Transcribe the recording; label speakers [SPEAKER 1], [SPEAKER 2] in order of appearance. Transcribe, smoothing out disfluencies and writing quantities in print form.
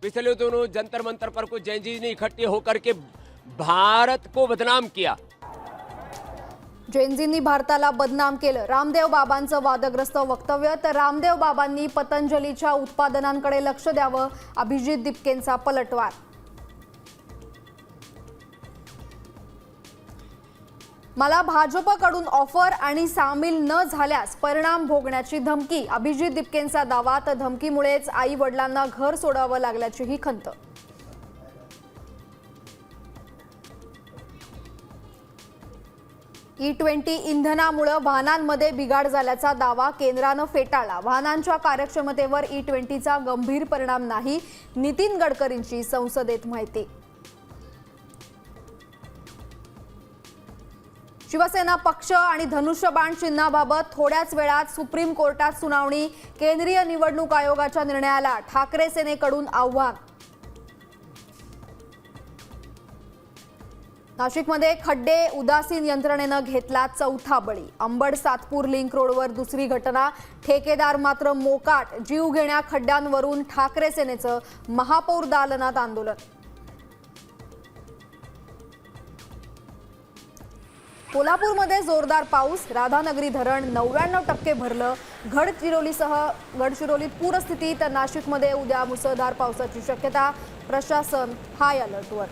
[SPEAKER 1] पिछले दिनों जंतर मंतर पर कुछ जैन ने इकट्ठे होकर के भारत को बदनाम किया।
[SPEAKER 2] जैनजींनी भारताला बदनाम केलं। रामदेव बाबांचं वादग्रस्त वक्तव्य। तर रामदेव बाबांनी पतंजलीच्या उत्पादनांकडे लक्ष द्यावं, अभिजित दिपकेंचा पलटवार। मला भाजपकडून ऑफर आणि सामील न झाल्यास परिणाम भोगण्याची धमकी, अभिजित दिपकेंचा दावा। तर धमकीमुळेच आई वडिलांना घर सोडावं लागल्याची ही खंत। E20 इंधनामुळे वाहनांमध्ये बिघाड झाल्याचा दावा केंद्रानं फेटाळला। वाहनांच्या कार्यक्षमतेवर E20चा गंभीर परिणाम नाही, नितीन गडकरींची संसदेत माहिती। शिवसेना पक्ष आणि धनुष्यबाण चिन्हाबाबत थोड्याच वेळात सुप्रीम कोर्टात सुनावणी। केंद्रीय निवडणूक आयोगाच्या निर्णयाला ठाकरे सेनेकडून आव्हान। नाशिकमध्ये खड्डे, उदासीन यंत्रणेनं घेतला चौथा बळी। अंबड सातपूर लिंक रोडवर दुसरी घटना, ठेकेदार मात्र मोकाट। जीव घेण्या खड्ड्यांवरून ठाकरे सेनेचं महापौर दालनात आंदोलन। कोल्हापूरमध्ये जोरदार पाऊस, राधानगरी धरण 99% भरलं। गडचिरोलीत पूरस्थिती, तर नाशिकमध्ये उद्या मुसळधार पावसाची शक्यता। प्रशासन हाय अलर्टवर।